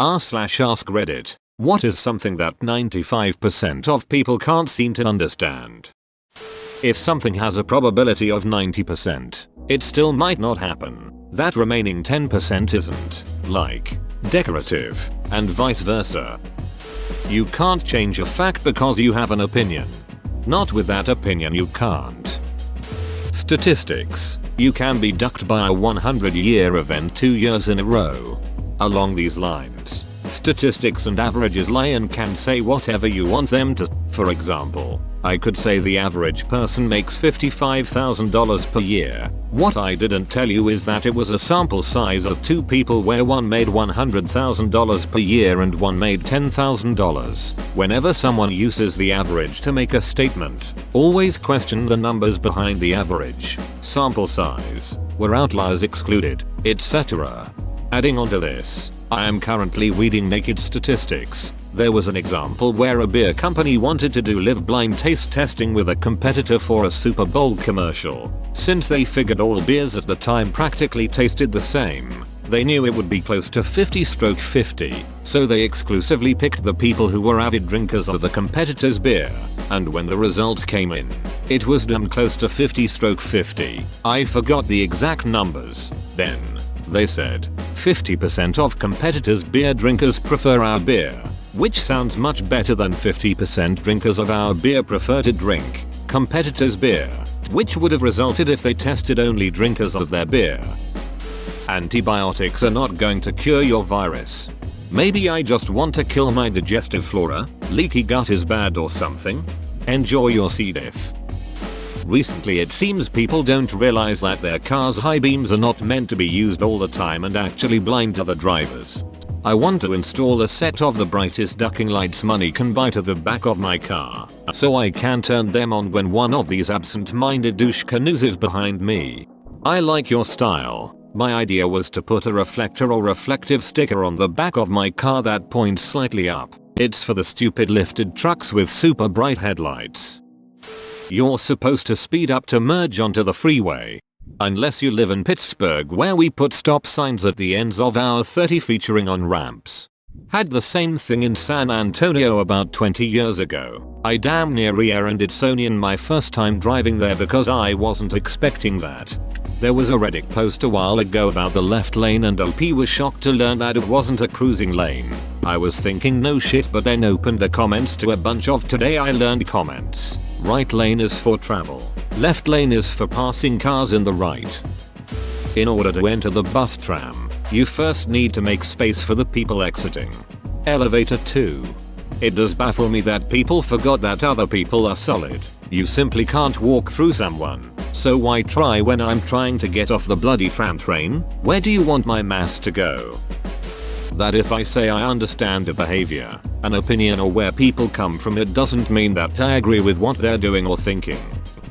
r/ask Reddit. What is something that 95% of people can't seem to understand? If something has a probability of 90%, it still might not happen. That remaining 10% isn't, like, decorative, and vice versa. You can't change a fact because you have an opinion. Not with that opinion you can't. Statistics. You can be ducked by a 100-year event 2 years in a row. Along these lines, statistics and averages lie and can say whatever you want them to. For example, I could say the average person makes $55,000 per year. What I didn't tell you is that it was a sample size of 2 people where one made $100,000 per year and one made $10,000. Whenever someone uses the average to make a statement, always question the numbers behind the average, sample size, were outliers excluded, etc. Adding on to this, I am currently reading Naked Statistics. There was an example where a beer company wanted to do live blind taste testing with a competitor for a Super Bowl commercial. Since they figured all beers at the time practically tasted the same, they knew it would be close to 50/50, so they exclusively picked the people who were avid drinkers of the competitor's beer. And when the results came in, it was damn close to 50/50. I forgot the exact numbers. Then, they said, 50% of competitors' beer drinkers prefer our beer, which sounds much better than 50% drinkers of our beer prefer to drink competitors' beer, which would have resulted if they tested only drinkers of their beer. Antibiotics are not going to cure your virus. Maybe I just want to kill my digestive flora, leaky gut is bad or something. Enjoy your C. diff. Recently it seems people don't realize that their car's high beams are not meant to be used all the time and actually blind other drivers. I want to install a set of the brightest ducking lights money can buy to the back of my car, so I can turn them on when one of these absent-minded douche canoes is behind me. I like your style. My idea was to put a reflector or reflective sticker on the back of my car that points slightly up. It's for the stupid lifted trucks with super bright headlights. You're supposed to speed up to merge onto the freeway. Unless you live in Pittsburgh where we put stop signs at the ends of our 30 featuring on ramps. Had the same thing in San Antonio about 20 years ago. I damn near rear-ended Sony in my first time driving there because I wasn't expecting that. There was a Reddit post a while ago about the left lane and OP was shocked to learn that it wasn't a cruising lane. I was thinking no shit, but then opened the comments to a bunch of today I learned comments. Right lane is for travel. Left lane is for passing cars in the right. In order to enter the bus tram, you first need to make space for the people exiting. Elevator 2. It does baffle me that people forgot that other people are solid. You simply can't walk through someone, so why try when I'm trying to get off the bloody tram train? Where do you want my mass to go? That if I say I understand a behavior, an opinion or where people come from, it doesn't mean that I agree with what they're doing or thinking.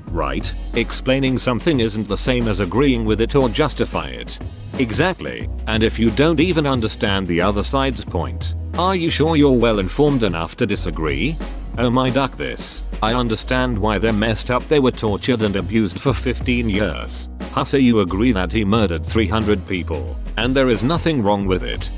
Right? Explaining something isn't the same as agreeing with it or justify it. Exactly. And if you don't even understand the other side's point, are you sure you're well informed enough to disagree? Oh my duck this. I understand why they're messed up. They were tortured and abused for 15 years. So you agree that he murdered 300 people, and there is nothing wrong with it.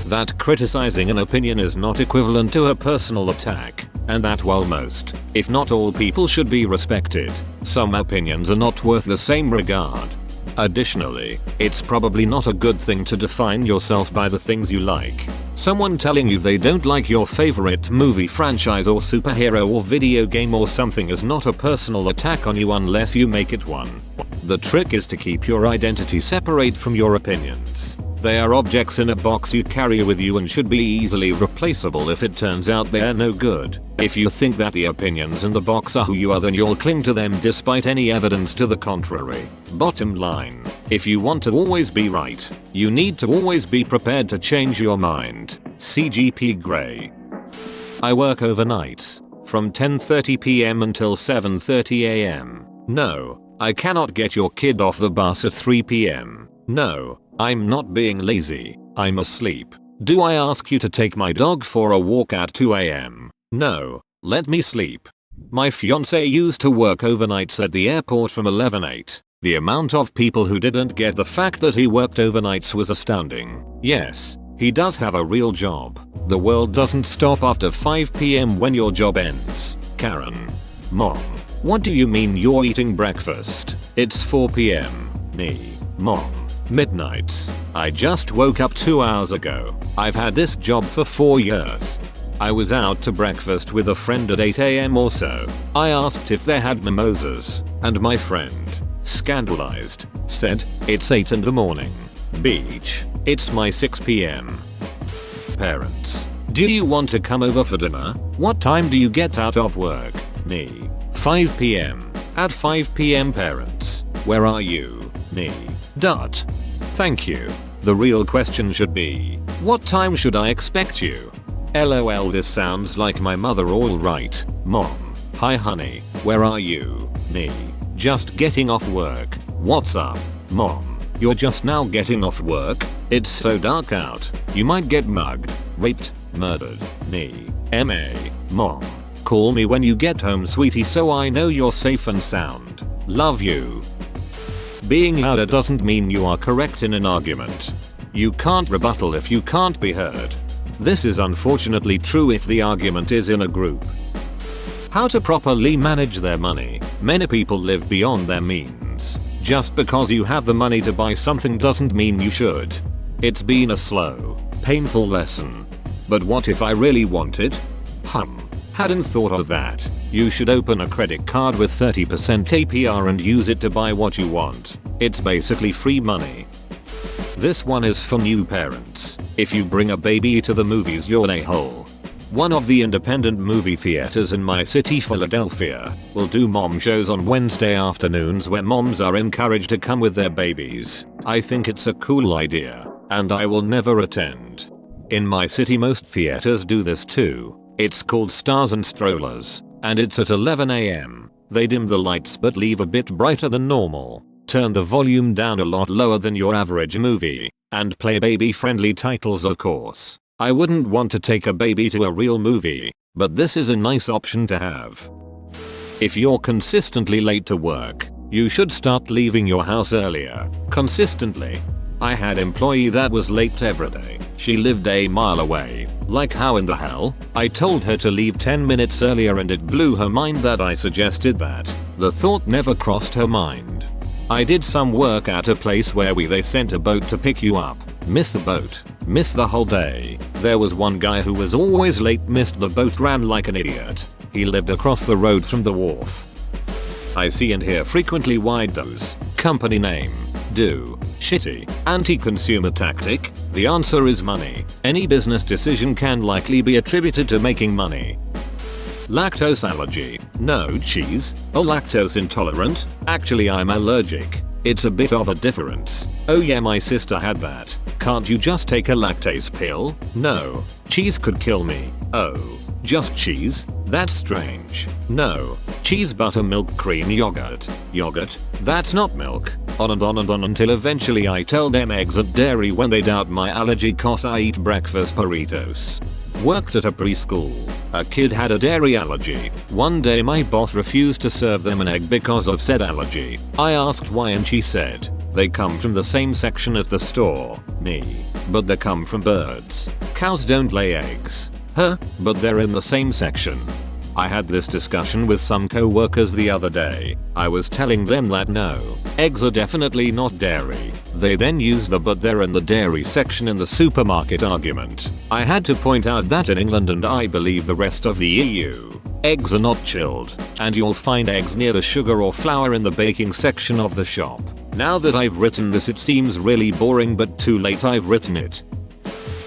That criticizing an opinion is not equivalent to a personal attack, and that while most, if not all people should be respected, some opinions are not worth the same regard. Additionally, it's probably not a good thing to define yourself by the things you like. Someone telling you they don't like your favorite movie franchise or superhero or video game or something is not a personal attack on you unless you make it one. The trick is to keep your identity separate from your opinions. They are objects in a box you carry with you and should be easily replaceable if it turns out they're no good. If you think that the opinions in the box are who you are, then you'll cling to them despite any evidence to the contrary. Bottom line, if you want to always be right, you need to always be prepared to change your mind. CGP Grey. I work overnights, from 10:30 p.m. until 7:30 a.m. No, I cannot get your kid off the bus at 3 p.m. No. I'm not being lazy, I'm asleep. Do I ask you to take my dog for a walk at 2 a.m? No, let me sleep. My fiance used to work overnights at the airport from 11/8. The amount of people who didn't get the fact that he worked overnights was astounding. Yes, He does have a real job. The world doesn't stop after 5 p.m. when your job ends. Karen. Mom. What do you mean you're eating breakfast? It's 4 p.m. Me. Mom. Midnights. I just woke up 2 hours ago. I've had this job for 4 years. I was out to breakfast with a friend at 8 a.m. or so. I asked if they had mimosas, and my friend, scandalized, said, "It's 8 in the morning. Beach. It's my 6 p.m. Parents. Do you want to come over for dinner? What time do you get out of work? Me. 5 p.m. At 5 p.m. Parents. Where are you? Me. Dot. Thank you. The real question should be, what time should I expect you? LOL, this sounds like my mother. All right. Mom. Hi honey. Where are you? Me. Just getting off work. What's up? Mom. You're just now getting off work? It's so dark out. You might get mugged, raped, murdered. Me. MA. Mom. Call me when you get home sweetie so I know you're safe and sound. Love you. Being louder doesn't mean you are correct in an argument. You can't rebuttal if you can't be heard. This is unfortunately true if the argument is in a group. How to properly manage their money. Many people live beyond their means. Just because you have the money to buy something doesn't mean you should. It's been a slow, painful lesson. But what if I really want it? Hadn't thought of that. You should open a credit card with 30% APR and use it to buy what you want. It's basically free money. This one is for new parents. If you bring a baby to the movies, you're an a-hole. One of the independent movie theaters in my city, Philadelphia, will do mom shows on Wednesday afternoons where moms are encouraged to come with their babies. I think it's a cool idea, and I will never attend. In my city most theaters do this too. It's called Stars and Strollers, and it's at 11 a.m. They dim the lights but leave a bit brighter than normal, turn the volume down a lot lower than your average movie, and play baby-friendly titles of course. I wouldn't want to take a baby to a real movie, but this is a nice option to have. If you're consistently late to work, you should start leaving your house earlier. Consistently. I had an employee that was late every day. She lived a mile away. Like how in the hell? I told her to leave 10 minutes earlier and it blew her mind that I suggested that. The thought never crossed her mind. I did some work at a place where they sent a boat to pick you up. Missed the boat. Missed the whole day. There was one guy who was always late, missed the boat, ran like an idiot. He lived across the road from the wharf. I see and hear frequently why does company name do shitty anti-consumer tactic? The answer is money. Any business decision can likely be attributed to making money. Lactose allergy. No cheese. Oh, lactose intolerant? Actually I'm allergic. It's a bit of a difference. Oh yeah, my sister had that. Can't you just take a lactase pill? No. Cheese could kill me. Oh. Just cheese? That's strange. No. Cheese, butter, milk, cream, yogurt. Yogurt? That's not milk. On and on and on until eventually I tell them eggs and dairy when they doubt my allergy cause I eat breakfast burritos. Worked at a preschool. A kid had a dairy allergy. One day my boss refused to serve them an egg because of said allergy. I asked why and she said, they come from the same section at the store. Me. But they come from birds. Cows don't lay eggs. Huh? But they're in the same section. I had this discussion with some co-workers the other day. I was telling them that no, eggs are definitely not dairy. They then used the but they're in the dairy section in the supermarket argument. I had to point out that in England and I believe the rest of the EU, eggs are not chilled, and you'll find eggs near the sugar or flour in the baking section of the shop. Now that I've written this, it seems really boring, but too late, I've written it.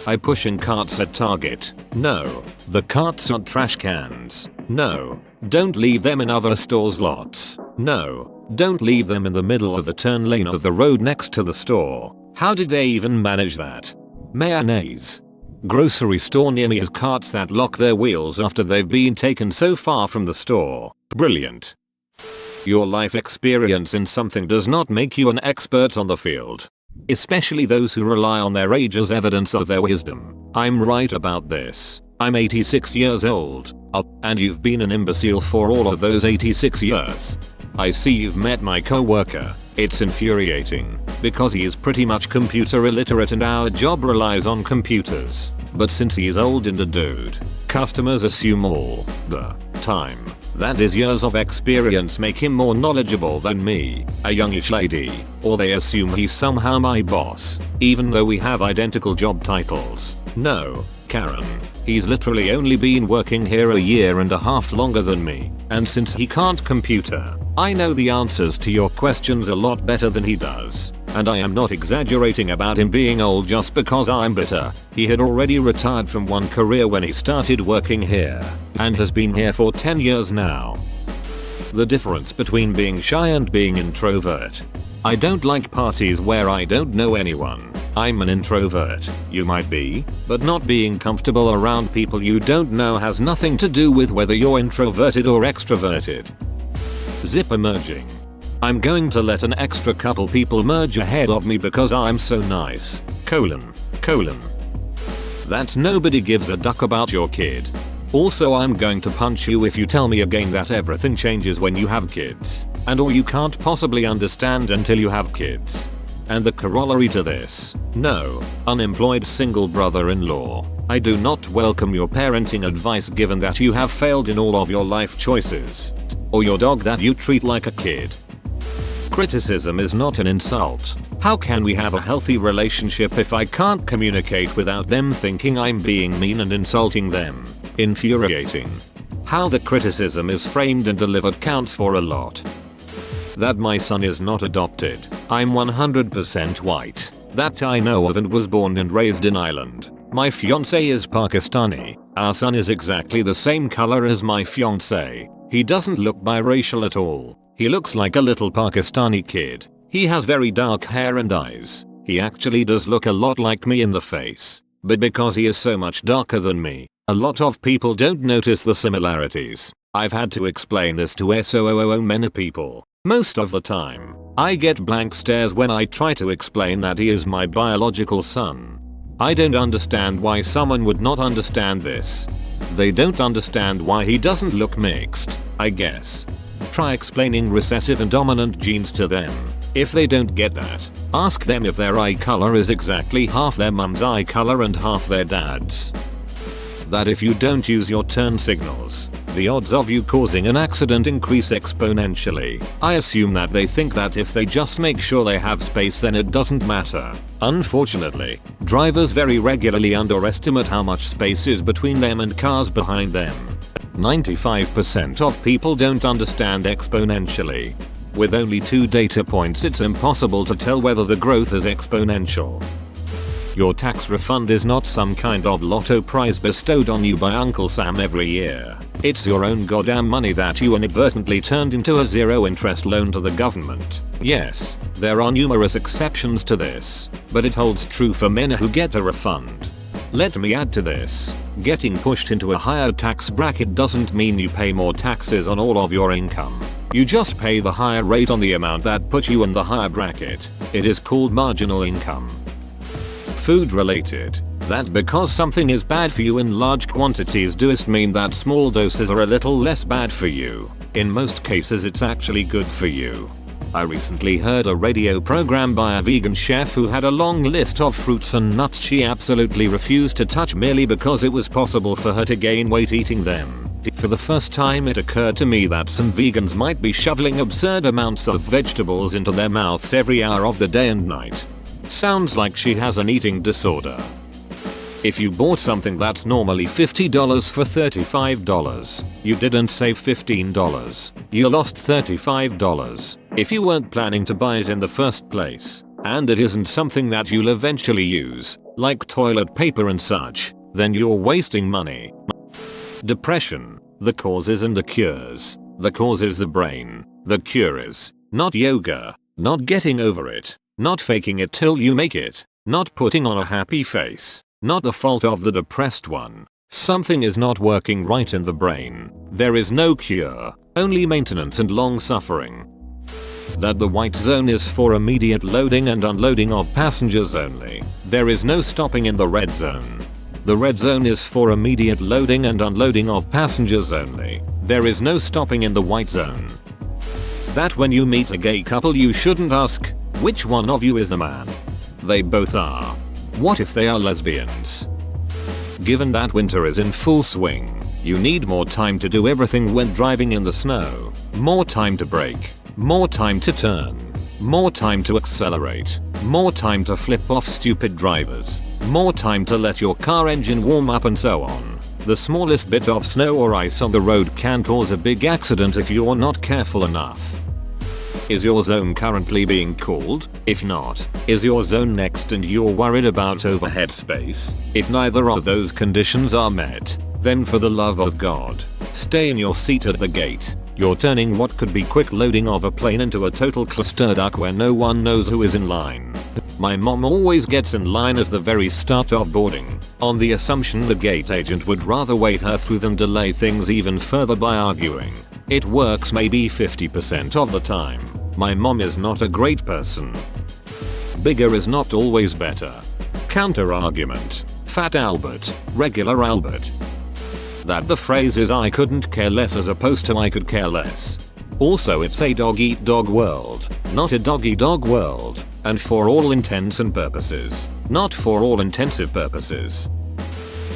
I push in carts at Target. No. The carts are trash cans. No. Don't leave them in other stores' lots. No. Don't leave them in the middle of the turn lane of the road next to the store. How did they even manage that? Mayonnaise. Grocery store near me has carts that lock their wheels after they've been taken so far from the store. Brilliant. Your life experience in something does not make you an expert on the field. Especially those who rely on their age as evidence of their wisdom. I'm right about this. I'm 86 years old. And you've been an imbecile for all of those 86 years. I see you've met my co-worker. It's infuriating, because he is pretty much computer illiterate and our job relies on computers. But since he is old and a dude, customers assume all the time that his years of experience make him more knowledgeable than me, a youngish lady, or they assume he's somehow my boss, even though we have identical job titles. No, Karen. He's literally only been working here a year and a half longer than me, and since he can't computer, I know the answers to your questions a lot better than he does. And I am not exaggerating about him being old just because I'm bitter. He had already retired from one career when he started working here, and has been here for 10 years now. The difference between being shy and being introvert. I don't like parties where I don't know anyone. I'm an introvert. You might be, but not being comfortable around people you don't know has nothing to do with whether you're introverted or extroverted. Zip emerging. I'm going to let an extra couple people merge ahead of me because I'm so nice. : That nobody gives a duck about your kid. Also, I'm going to punch you if you tell me again that everything changes when you have kids, and or you can't possibly understand until you have kids. And the corollary to this: no, unemployed single brother-in-law, I do not welcome your parenting advice given that you have failed in all of your life choices. Or your dog that you treat like a kid. Criticism is not an insult. How can we have a healthy relationship if I can't communicate without them thinking I'm being mean and insulting them? Infuriating. How the criticism is framed and delivered counts for a lot. That my son is not adopted. I'm 100% white. That I know of and was born and raised in Ireland. My fiance is Pakistani. Our son is exactly the same color as my fiance. He doesn't look biracial at all. He looks like a little Pakistani kid. He has very dark hair and eyes. He actually does look a lot like me in the face. But because he is so much darker than me, a lot of people don't notice the similarities. I've had to explain this to so many people. Most of the time, I get blank stares when I try to explain that he is my biological son. I don't understand why someone would not understand this. They don't understand why he doesn't look mixed, I guess. Try explaining recessive and dominant genes to them. If they don't get that, ask them if their eye color is exactly half their mum's eye color and half their dad's. That if you don't use your turn signals, the odds of you causing an accident increase exponentially. I assume that they think that if they just make sure they have space then it doesn't matter. Unfortunately, drivers very regularly underestimate how much space is between them and cars behind them. 95% of people don't understand exponentially. With only 2 data points, it's impossible to tell whether the growth is exponential. Your tax refund is not some kind of lotto prize bestowed on you by Uncle Sam every year. It's your own goddamn money that you inadvertently turned into a zero-interest loan to the government. Yes, there are numerous exceptions to this, but it holds true for men who get a refund. Let me add to this. Getting pushed into a higher tax bracket doesn't mean you pay more taxes on all of your income. You just pay the higher rate on the amount that put you in the higher bracket. It is called marginal income. Food related. That because something is bad for you in large quantities doesn't mean that small doses are a little less bad for you. In most cases it's actually good for you. I recently heard a radio program by a vegan chef who had a long list of fruits and nuts she absolutely refused to touch merely because it was possible for her to gain weight eating them. For the first time it occurred to me that some vegans might be shoveling absurd amounts of vegetables into their mouths every hour of the day and night. Sounds like she has an eating disorder. If you bought something that's normally $50 for $35, you didn't save $15. You lost $35. If you weren't planning to buy it in the first place, and it isn't something that you'll eventually use, like toilet paper and such, then you're wasting money. Depression. The causes and the cures. The cause is the brain. The cure is not yoga, not getting over it, not faking it till you make it, not putting on a happy face. Not the fault of the depressed one. Something is not working right in the brain. There is no cure, only maintenance and long suffering. That the white zone is for immediate loading and unloading of passengers only. There is no stopping in the red zone. The red zone is for immediate loading and unloading of passengers only. There is no stopping in the white zone. That when you meet a gay couple you shouldn't ask, which one of you is the man? They both are. What if they are lesbians? Given that winter is in full swing, you need more time to do everything when driving in the snow. More time to brake. More time to turn. More time to accelerate. More time to flip off stupid drivers. More time to let your car engine warm up and so on. The smallest bit of snow or ice on the road can cause a big accident if you're not careful enough. Is your zone currently being called? If not, is your zone next and you're worried about overhead space? If neither of those conditions are met, then for the love of God, stay in your seat at the gate. You're turning what could be quick loading of a plane into a total clusterfuck where no one knows who is in line. My mom always gets in line at the very start of boarding, on the assumption the gate agent would rather wait her through than delay things even further by arguing. It works maybe 50% of the time. My mom is not a great person. Bigger is not always better. Counter argument. Fat Albert, regular Albert. That the phrase is I couldn't care less as opposed to I could care less. Also it's a dog eat dog world, not a doggy dog world, and for all intents and purposes, not for all intensive purposes.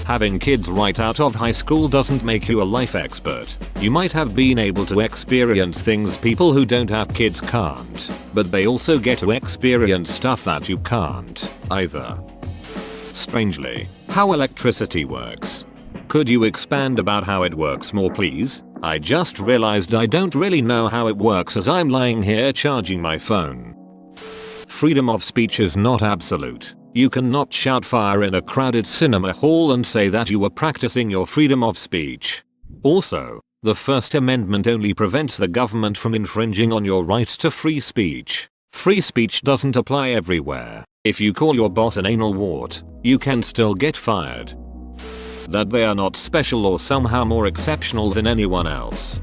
Having kids right out of high school doesn't make you a life expert. You might have been able to experience things people who don't have kids can't, but they also get to experience stuff that you can't, either. Strangely, how electricity works. Could you expand about how it works more please? I just realized I don't really know how it works as I'm lying here charging my phone. Freedom of speech is not absolute. You cannot shout fire in a crowded cinema hall and say that you were practicing your freedom of speech. Also, the First Amendment only prevents the government from infringing on your right to free speech. Free speech doesn't apply everywhere. If you call your boss an anal wart, you can still get fired. That they are not special or somehow more exceptional than anyone else.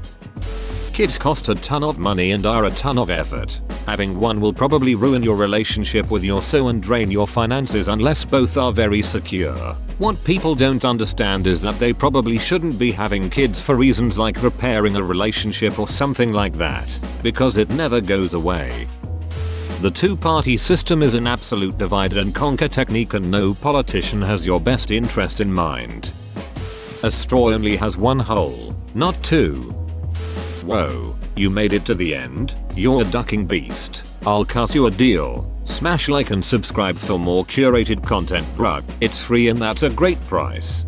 Kids cost a ton of money and are a ton of effort. Having one will probably ruin your relationship with your so and drain your finances unless both are very secure. What people don't understand is that they probably shouldn't be having kids for reasons like repairing a relationship or something like that, because it never goes away. The two-party system is an absolute divide and conquer technique and no politician has your best interest in mind. A straw only has one hole, not two. Whoa, you made it to the end? You're a ducking beast. I'll cut you a deal. Smash like and subscribe for more curated content, bruh. It's free and that's a great price.